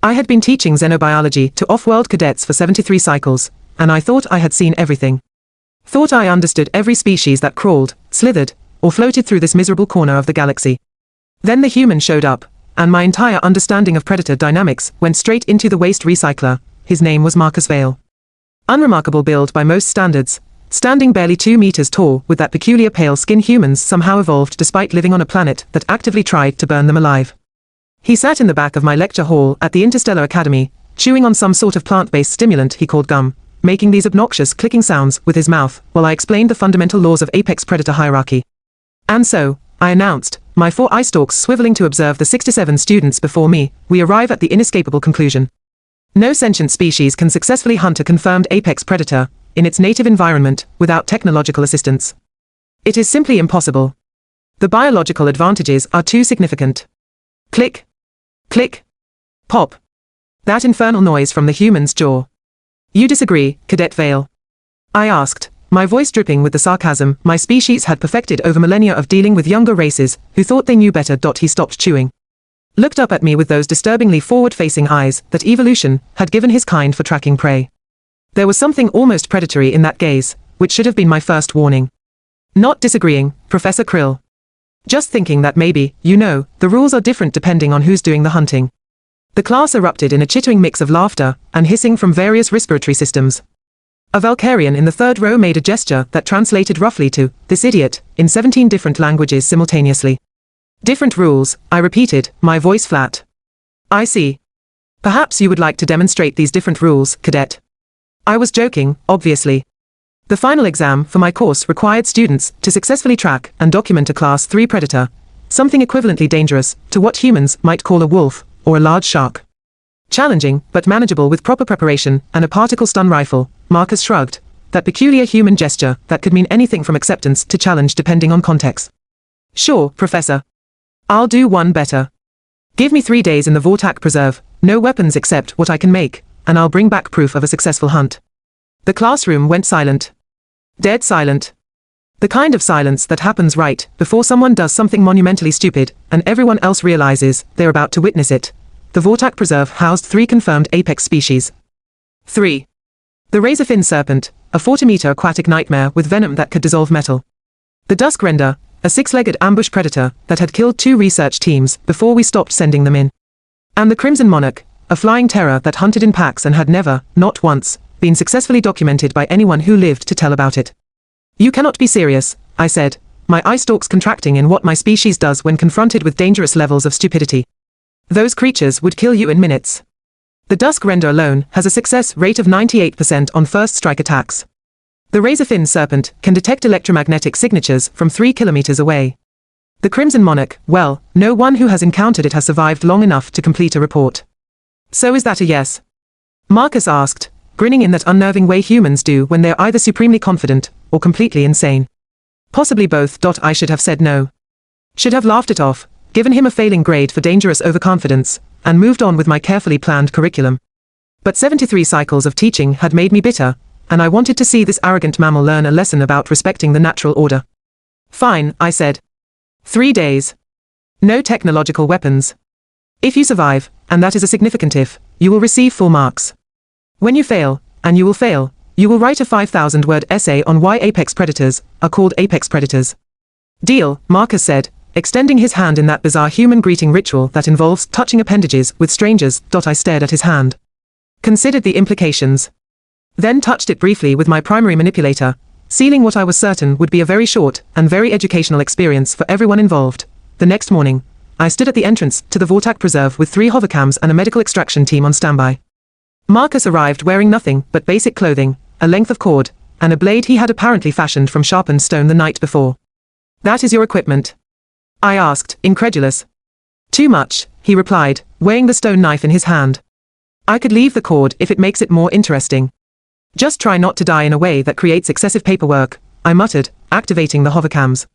I had been teaching xenobiology to off-world cadets for 73 cycles, and I thought I had seen everything. Thought I understood every species that crawled, slithered, or floated through this miserable corner of the galaxy. Then the human showed up, and my entire understanding of predator dynamics went straight into the waste recycler. His name was Marcus Vale. Unremarkable build by most standards, standing barely 2 meters tall with that peculiar pale skin. Humans somehow evolved despite living on a planet that actively tried to burn them alive. He sat in the back of my lecture hall at the Interstellar Academy, chewing on some sort of plant-based stimulant he called gum, making these obnoxious clicking sounds with his mouth while I explained the fundamental laws of apex predator hierarchy. And so, I announced, my 4 eye stalks swiveling to observe the 67 students before me, we arrive at the inescapable conclusion. No sentient species can successfully hunt a confirmed apex predator in its native environment without technological assistance. It is simply impossible. The biological advantages are too significant. Click. Click. Pop. That infernal noise from the human's jaw. You disagree, Cadet Vale? I asked, my voice dripping with the sarcasm my species had perfected over millennia of dealing with younger races who thought they knew better. He stopped chewing. Looked up at me with those disturbingly forward-facing eyes that evolution had given his kind for tracking prey. There was something almost predatory in that gaze, which should have been my first warning. Not disagreeing, Professor Krill. Just thinking that maybe, the rules are different depending on who's doing the hunting. The class erupted in a chittering mix of laughter and hissing from various respiratory systems. A Valkyrian in the third row made a gesture that translated roughly to, "this idiot," in 17 different languages simultaneously. Different rules, I repeated, my voice flat. I see. Perhaps you would like to demonstrate these different rules, Cadet. I was joking, obviously. The final exam for my course required students to successfully track and document a Class 3 predator, something equivalently dangerous to what humans might call a wolf or a large shark. Challenging, but manageable with proper preparation and a particle stun rifle, Marcus shrugged, that peculiar human gesture that could mean anything from acceptance to challenge depending on context. Sure, Professor. I'll do one better. Give me 3 days in the Vortak Preserve, no weapons except what I can make, and I'll bring back proof of a successful hunt. The classroom went silent. Dead silent. The kind of silence that happens right before someone does something monumentally stupid, and everyone else realizes they're about to witness it. The Vortak Preserve housed 3 confirmed apex species. 3. The Razorfin Serpent, a 40-meter aquatic nightmare with venom that could dissolve metal. The Dusk Render, a 6-legged ambush predator that had killed 2 research teams before we stopped sending them in. And the Crimson Monarch, a flying terror that hunted in packs and had never, not once, been successfully documented by anyone who lived to tell about it. You cannot be serious, I said, my eye stalks contracting in what my species does when confronted with dangerous levels of stupidity. Those creatures would kill you in minutes. The Dusk Render alone has a success rate of 98% on first strike attacks. The Razorfin Serpent can detect electromagnetic signatures from 3 kilometers away. The Crimson Monarch, well, no one who has encountered it has survived long enough to complete a report. So is that a yes? Marcus asked, grinning in that unnerving way humans do when they're either supremely confident or completely insane. Possibly both. I should have said no. Should have laughed it off, given him a failing grade for dangerous overconfidence, and moved on with my carefully planned curriculum. But 73 cycles of teaching had made me bitter, and I wanted to see this arrogant mammal learn a lesson about respecting the natural order. Fine, I said. 3 days. No technological weapons. If you survive, and that is a significant if, you will receive full marks. When you fail, and you will fail, you will write a 5,000-word essay on why apex predators are called apex predators. Deal, Marcus said, extending his hand in that bizarre human greeting ritual that involves touching appendages with strangers. I stared at his hand. Considered the implications. Then touched it briefly with my primary manipulator, sealing what I was certain would be a very short and very educational experience for everyone involved. The next morning, I stood at the entrance to the Vortak Preserve with 3 hovercams and a medical extraction team on standby. Marcus arrived wearing nothing but basic clothing, a length of cord, and a blade he had apparently fashioned from sharpened stone the night before. That is your equipment? I asked, incredulous. Too much, he replied, weighing the stone knife in his hand. I could leave the cord if it makes it more interesting. Just try not to die in a way that creates excessive paperwork, I muttered, activating the hovercams.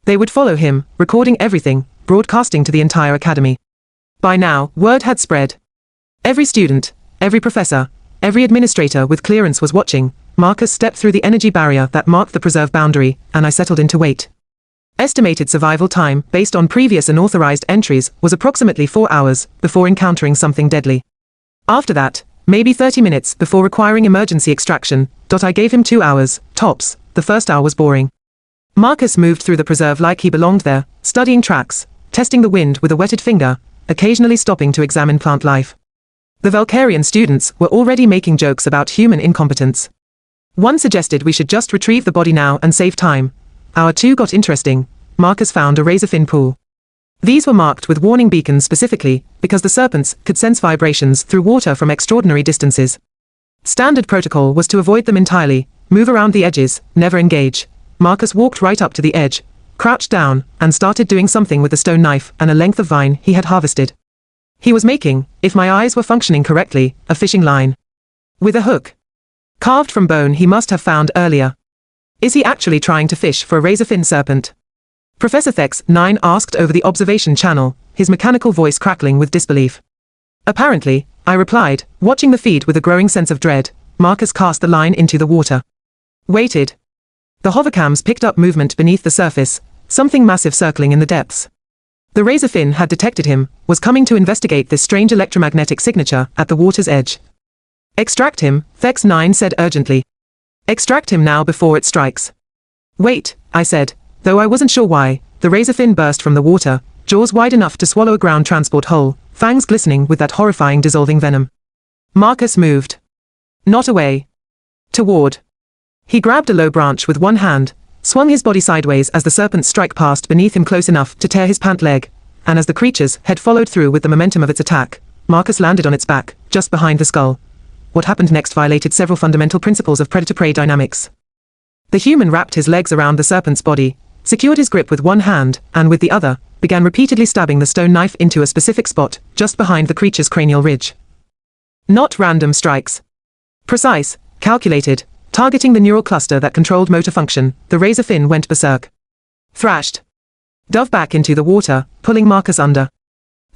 They would follow him, recording everything, broadcasting to the entire academy. By now, word had spread. Every student, every professor, every administrator with clearance was watching. Marcus stepped through the energy barrier that marked the preserve boundary, and I settled into wait. Estimated survival time, based on previous and authorized entries, was approximately 4 hours, before encountering something deadly. After that, maybe 30 minutes before requiring emergency extraction. I gave him 2 hours, tops. The first hour was boring. Marcus moved through the preserve like he belonged there, studying tracks, testing the wind with a wetted finger, occasionally stopping to examine plant life. The Valkyrian students were already making jokes about human incompetence. One suggested we should just retrieve the body now and save time. Hour 2 got interesting. Marcus found a razorfin pool. These were marked with warning beacons specifically, because the serpents could sense vibrations through water from extraordinary distances. Standard protocol was to avoid them entirely, move around the edges, never engage. Marcus walked right up to the edge, crouched down, and started doing something with the stone knife and a length of vine he had harvested. He was making, if my eyes were functioning correctly, a fishing line. With a hook. Carved from bone he must have found earlier. Is he actually trying to fish for a razorfin serpent? Professor Thex 9 asked over the observation channel, his mechanical voice crackling with disbelief. Apparently, I replied, watching the feed with a growing sense of dread. Marcus cast the line into the water. Waited. The hovercams picked up movement beneath the surface, something massive circling in the depths. The razorfin had detected him, was coming to investigate this strange electromagnetic signature at the water's edge. Extract him, Thex 9 said urgently. Extract him now before it strikes. Wait, I said, though I wasn't sure why. The razorfin burst from the water, jaws wide enough to swallow a ground transport whole, fangs glistening with that horrifying dissolving venom. Marcus moved. Not away. Toward. He grabbed a low branch with one hand, swung his body sideways as the serpent's strike passed beneath him close enough to tear his pant leg, and as the creature's head followed through with the momentum of its attack, Marcus landed on its back, just behind the skull. What happened next violated several fundamental principles of predator-prey dynamics. The human wrapped his legs around the serpent's body, secured his grip with one hand, and with the other, began repeatedly stabbing the stone knife into a specific spot, just behind the creature's cranial ridge. Not random strikes. Precise, calculated, targeting the neural cluster that controlled motor function. The razorfin went berserk. Thrashed. Dove back into the water, pulling Marcus under.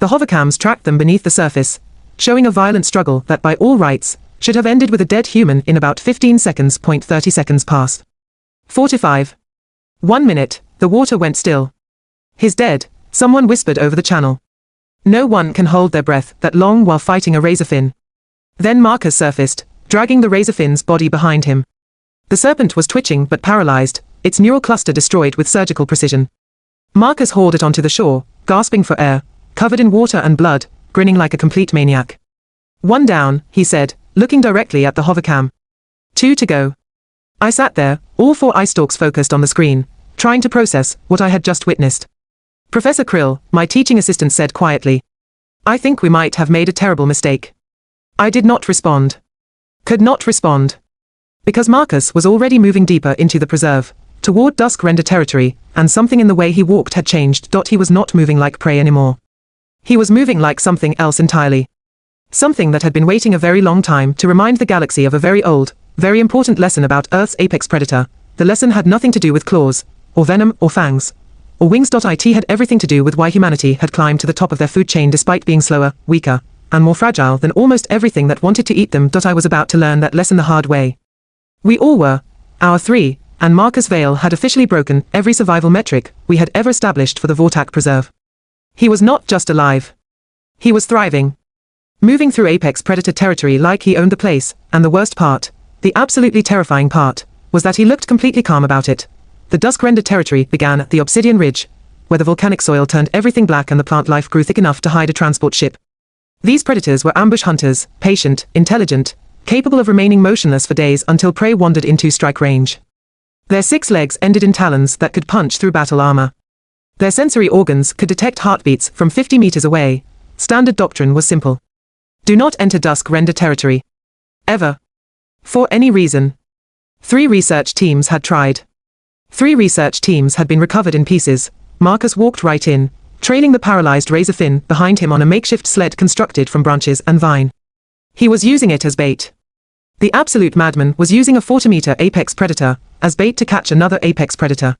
The hovercams tracked them beneath the surface, showing a violent struggle that by all rights, should have ended with a dead human in about 15 seconds. 30 seconds passed. 45. 1 minute, the water went still. He's dead, someone whispered over the channel. No one can hold their breath that long while fighting a razorfin. Then Marcus surfaced, dragging the razorfin's body behind him. The serpent was twitching but paralyzed, its neural cluster destroyed with surgical precision. Marcus hauled it onto the shore, gasping for air, covered in water and blood, grinning like a complete maniac. 1 down, he said, looking directly at the hovercam. 2 to go. I sat there, all 4 eye stalks focused on the screen, trying to process what I had just witnessed. Professor Krill, my teaching assistant, said quietly. I think we might have made a terrible mistake. I did not respond. Could not respond. Because Marcus was already moving deeper into the preserve, toward Dusk Render territory, and something in the way he walked had changed. He was not moving like prey anymore. He was moving like something else entirely. Something that had been waiting a very long time to remind the galaxy of a very old, very important lesson about Earth's apex predator. The lesson had nothing to do with claws, or venom, or fangs, or wings. It had everything to do with why humanity had climbed to the top of their food chain despite being slower, weaker, and more fragile than almost everything that wanted to eat them. I was about to learn that lesson the hard way. We all were. Hour 3, and Marcus Vale had officially broken every survival metric we had ever established for the Vortak Preserve. He was not just alive. He was thriving. Moving through apex predator territory like he owned the place, and the worst part, the absolutely terrifying part, was that he looked completely calm about it. The Dusk Render territory began at the Obsidian Ridge, where the volcanic soil turned everything black and the plant life grew thick enough to hide a transport ship. These predators were ambush hunters, patient, intelligent, capable of remaining motionless for days until prey wandered into strike range. Their 6 legs ended in talons that could punch through battle armor. Their sensory organs could detect heartbeats from 50 meters away. Standard doctrine was simple. Do not enter Dusk Render territory. Ever. For any reason. 3 research teams had tried. 3 research teams had been recovered in pieces. Marcus walked right in, trailing the paralyzed razorfin behind him on a makeshift sled constructed from branches and vine. He was using it as bait. The absolute madman was using a 40-meter apex predator as bait to catch another apex predator.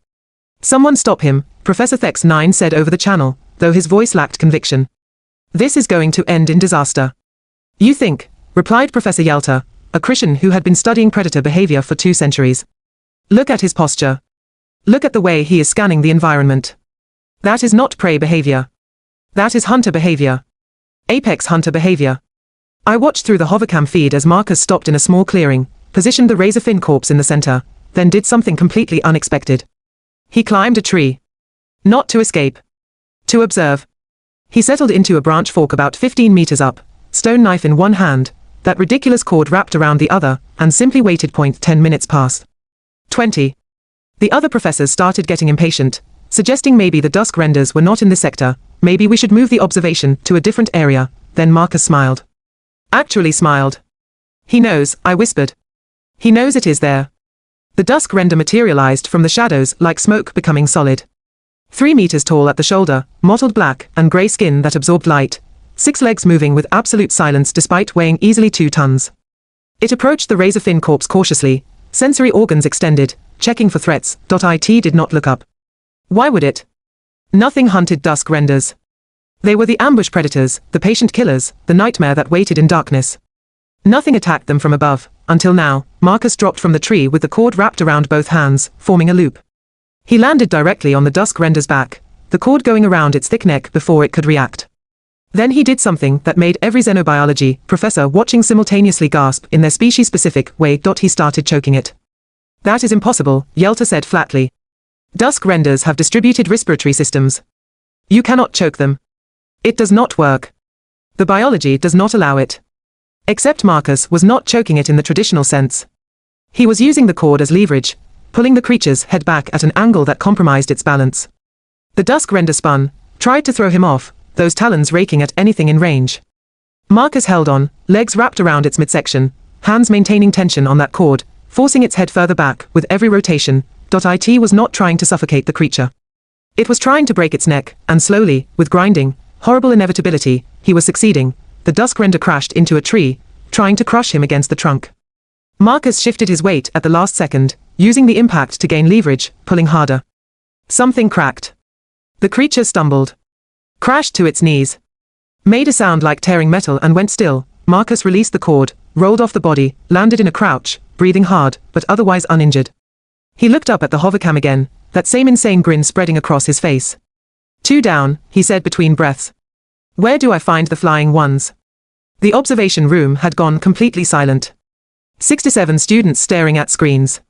Someone stop him, Professor Thex 9 said over the channel, though his voice lacked conviction. This is going to end in disaster. You think, replied Professor Yalta, a Christian who had been studying predator behavior for 2 centuries. Look at his posture. Look at the way he is scanning the environment. That is not prey behavior. That is hunter behavior. Apex hunter behavior. I watched through the hovercam feed as Marcus stopped in a small clearing, positioned the Razorfin corpse in the center, then did something completely unexpected. He climbed a tree. Not to escape. To observe. He settled into a branch fork about 15 meters up, stone knife in one hand, that ridiculous cord wrapped around the other, and simply waited. 10 minutes passed. 20. The other professors started getting impatient, suggesting maybe the Dusk Renders were not in this sector, maybe we should move the observation to a different area. Then Marcus smiled. Actually smiled. He knows, I whispered. He knows it is there. The Dusk Render materialized from the shadows like smoke becoming solid. 3 meters tall at the shoulder, mottled black and grey skin that absorbed light, 6 legs moving with absolute silence despite weighing easily 2 tons. It approached the Razorfin corpse cautiously, sensory organs extended, checking for threats. It did not look up. Why would it? Nothing hunted Dusk Renders. They were the ambush predators, the patient killers, the nightmare that waited in darkness. Nothing attacked them from above, until now. Marcus dropped from the tree with the cord wrapped around both hands, forming a loop. He landed directly on the Dusk Render's back, the cord going around its thick neck before it could react. Then he did something that made every xenobiology professor watching simultaneously gasp in their species-specific way. He started choking it. That is impossible, Yelta said flatly. Dusk Renders have distributed respiratory systems. You cannot choke them. It does not work. The biology does not allow it. Except Marcus was not choking it in the traditional sense. He was using the cord as leverage, pulling the creature's head back at an angle that compromised its balance. The Dusk Render spun, tried to throw him off, those talons raking at anything in range. Marcus held on, legs wrapped around its midsection, hands maintaining tension on that cord, forcing its head further back with every rotation. It was not trying to suffocate the creature. It was trying to break its neck, and slowly, with grinding, horrible inevitability, he was succeeding. The Dusk Render crashed into a tree, trying to crush him against the trunk. Marcus shifted his weight at the last second, using the impact to gain leverage, pulling harder. Something cracked. The creature stumbled. Crashed to its knees. Made a sound like tearing metal and went still. Marcus released the cord, rolled off the body, landed in a crouch, breathing hard, but otherwise uninjured. He looked up at the hovercam again, that same insane grin spreading across his face. 2 down, he said between breaths. Where do I find the flying ones? The observation room had gone completely silent. 67 students staring at screens.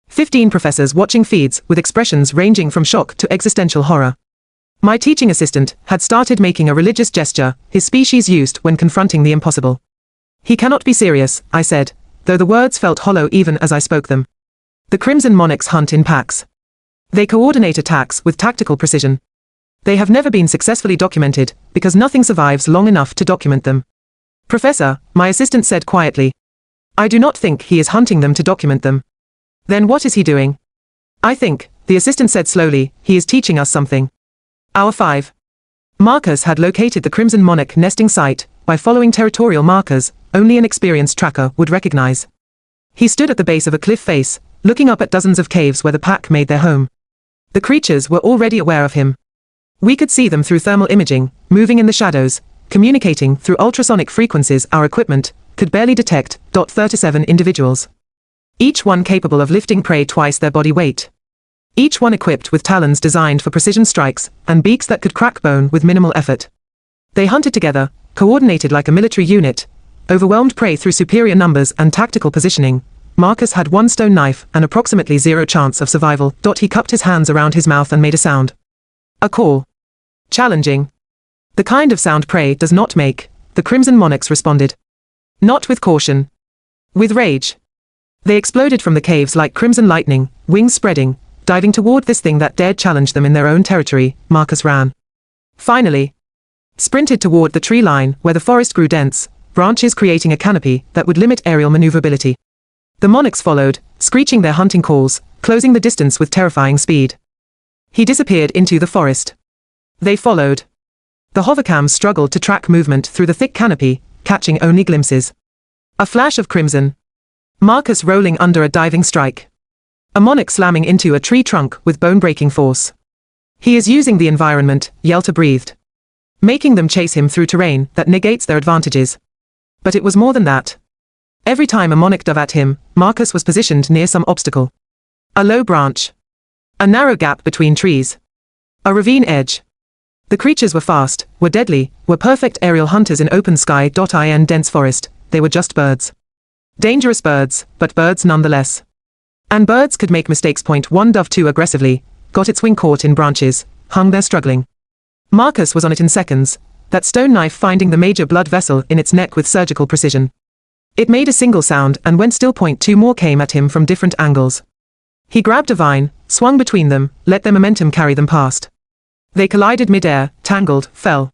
15 professors watching feeds with expressions ranging from shock to existential horror. My teaching assistant had started making a religious gesture, his species used when confronting the impossible. He cannot be serious, I said, though the words felt hollow even as I spoke them. The Crimson Monarchs hunt in packs. They coordinate attacks with tactical precision. They have never been successfully documented, because nothing survives long enough to document them. Professor, my assistant said quietly. I do not think he is hunting them to document them. Then what is he doing? I think, the assistant said slowly, he is teaching us something. Hour 5. Marcus had located the Crimson Monarch nesting site by following territorial markers only an experienced tracker would recognize. He stood at the base of a cliff face, looking up at dozens of caves where the pack made their home. The creatures were already aware of him. We could see them through thermal imaging, moving in the shadows, communicating through ultrasonic frequencies our equipment could barely detect. 37 individuals. Each one capable of lifting prey twice their body weight. Each one equipped with talons designed for precision strikes, and beaks that could crack bone with minimal effort. They hunted together, coordinated like a military unit, overwhelmed prey through superior numbers and tactical positioning. Marcus had 1 stone knife and approximately 0 chance of survival. He cupped his hands around his mouth and made a sound. A call. Challenging. The kind of sound prey does not make, the Crimson Monarchs responded. Not with caution. With rage. They exploded from the caves like crimson lightning, wings spreading, diving toward this thing that dared challenge them in their own territory. Marcus ran. Finally. Sprinted toward the tree line where the forest grew dense, branches creating a canopy that would limit aerial maneuverability. The Monarchs followed, screeching their hunting calls, closing the distance with terrifying speed. He disappeared into the forest. They followed. The hovercam struggled to track movement through the thick canopy, catching only glimpses. A flash of crimson. Marcus rolling under a diving strike. A Monarch slamming into a tree trunk with bone-breaking force. He is using the environment, Yelta breathed. Making them chase him through terrain that negates their advantages. But it was more than that. Every time a Monarch dove at him, Marcus was positioned near some obstacle. A low branch. A narrow gap between trees. A ravine edge. The creatures were fast, were deadly, were perfect aerial hunters in open sky. In dense forest, they were just birds. Dangerous birds, but birds nonetheless. And birds could make mistakes. Point 1 dove too aggressively, got its wing caught in branches, hung there struggling. Marcus was on it in seconds, that stone knife finding the major blood vessel in its neck with surgical precision. It made a single sound and went still. Point 2 more came at him from different angles. He grabbed a vine, swung between them, let their momentum carry them past. They collided mid-air, tangled, fell.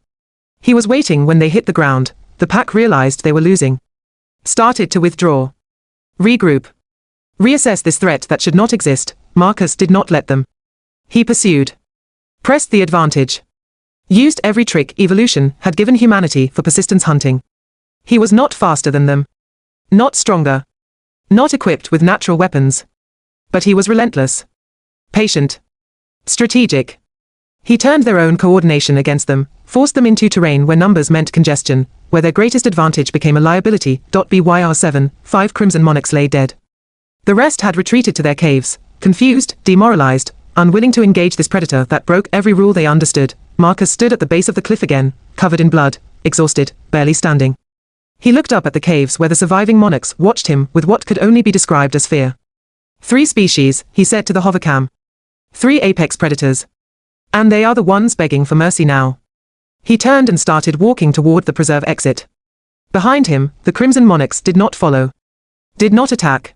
He was waiting when they hit the ground. The pack realized they were losing. Started to withdraw. Regroup. Reassess this threat that should not exist. Marcus did not let them. He pursued. Pressed the advantage. Used every trick evolution had given humanity for persistence hunting. He was not faster than them. Not stronger. Not equipped with natural weapons. But he was relentless. Patient. Strategic. He turned their own coordination against them, forced them into terrain where numbers meant congestion, where their greatest advantage became a liability. BYR7, 5 Crimson Monarchs lay dead. The rest had retreated to their caves, confused, demoralized, unwilling to engage this predator that broke every rule they understood. Marcus stood at the base of the cliff again, covered in blood, exhausted, barely standing. He looked up at the caves where the surviving monarchs watched him with what could only be described as fear. 3 species, he said to the hovercam. 3 apex predators. And they are the ones begging for mercy now. He turned and started walking toward the preserve exit. Behind him, the Crimson Monarchs did not follow. Did not attack.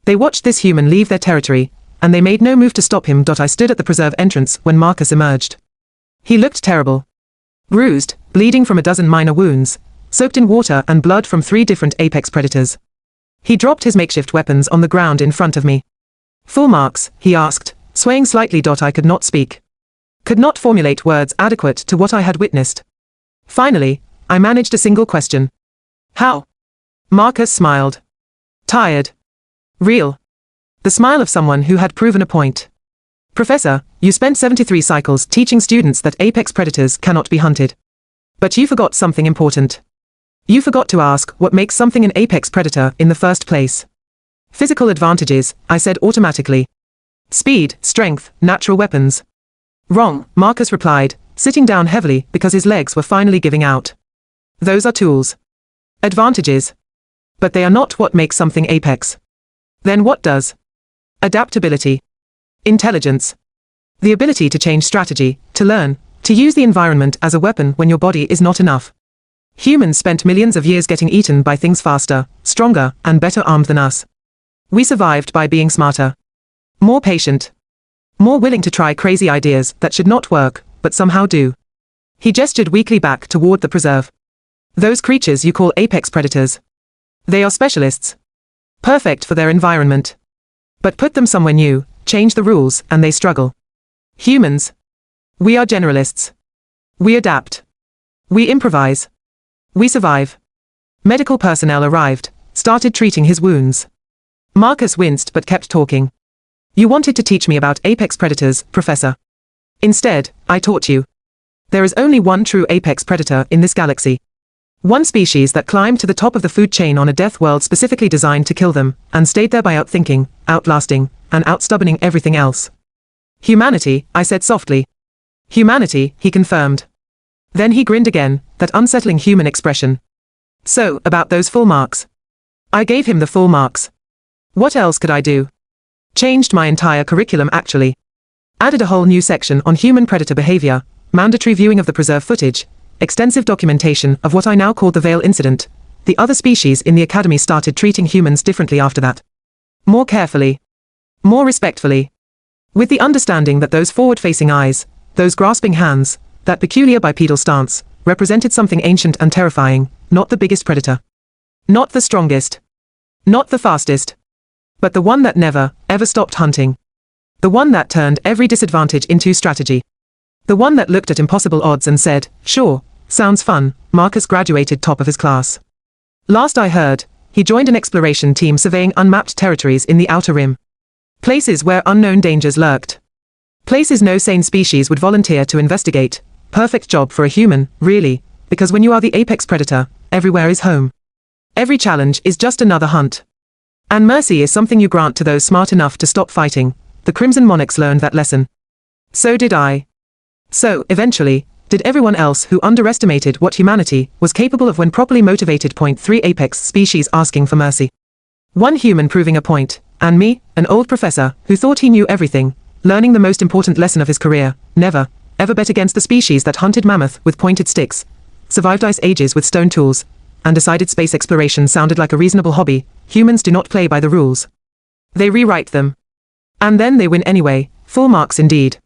They watched this human leave their territory, and they made no move to stop him. I stood at the preserve entrance when Marcus emerged. He looked terrible. Bruised, bleeding from a dozen minor wounds, soaked in water and blood from 3 different apex predators. He dropped his makeshift weapons on the ground in front of me. Full marks, he asked, swaying slightly. I could not speak. Could not formulate words adequate to what I had witnessed. Finally, I managed a single question. How? Marcus smiled. Tired. Real. The smile of someone who had proven a point. Professor, you spent 73 cycles teaching students that apex predators cannot be hunted. But you forgot something important. You forgot to ask what makes something an apex predator in the first place. Physical advantages, I said automatically. Speed, strength, natural weapons. Wrong, Marcus replied, sitting down heavily because his legs were finally giving out. Those are tools. Advantages. But they are not what makes something apex. Then what does? Adaptability. Intelligence. The ability to change strategy, to learn, to use the environment as a weapon when your body is not enough. Humans spent millions of years getting eaten by things faster, stronger, and better armed than us. We survived by being smarter. More patient. More willing to try crazy ideas that should not work, but somehow do. He gestured weakly back toward the preserve. Those creatures you call apex predators. They are specialists. Perfect for their environment. But put them somewhere new, change the rules, and they struggle. Humans. We are generalists. We adapt. We improvise. We survive. Medical personnel arrived, started treating his wounds. Marcus winced but kept talking. You wanted to teach me about apex predators, Professor. Instead, I taught you. There is only one true apex predator in this galaxy. One species that climbed to the top of the food chain on a death world specifically designed to kill them, and stayed there by outthinking, outlasting, and outstubborning everything else. Humanity, I said softly. Humanity, he confirmed. Then he grinned again, that unsettling human expression. So, about those full marks. I gave him the full marks. What else could I do? Changed my entire curriculum actually. Added a whole new section on human predator behavior, mandatory viewing of the preserve footage, extensive documentation of what I now called the Vale incident. The other species in the academy started treating humans differently after that. More carefully. More respectfully. With the understanding that those forward-facing eyes, those grasping hands, that peculiar bipedal stance, represented something ancient and terrifying, not the biggest predator. Not the strongest. Not the fastest. But the one that never, ever stopped hunting. The one that turned every disadvantage into strategy. The one that looked at impossible odds and said, sure, sounds fun. Marcus graduated top of his class. Last I heard, he joined an exploration team surveying unmapped territories in the Outer Rim. Places where unknown dangers lurked. Places no sane species would volunteer to investigate. Perfect job for a human, really, because when you are the apex predator, everywhere is home. Every challenge is just another hunt. And mercy is something you grant to those smart enough to stop fighting. The Crimson Monarchs learned that lesson. So did I. So, eventually, Did everyone else who underestimated what humanity was capable of when properly motivated? Point 3 Apex species asking for mercy. One human proving a point, and me, an old professor, who thought he knew everything, learning the most important lesson of his career: never, ever bet against the species that hunted mammoth with pointed sticks, survived ice ages with stone tools, and decided space exploration sounded like a reasonable hobby. Humans do not play by the rules. They rewrite them. And then they win anyway. Full marks indeed.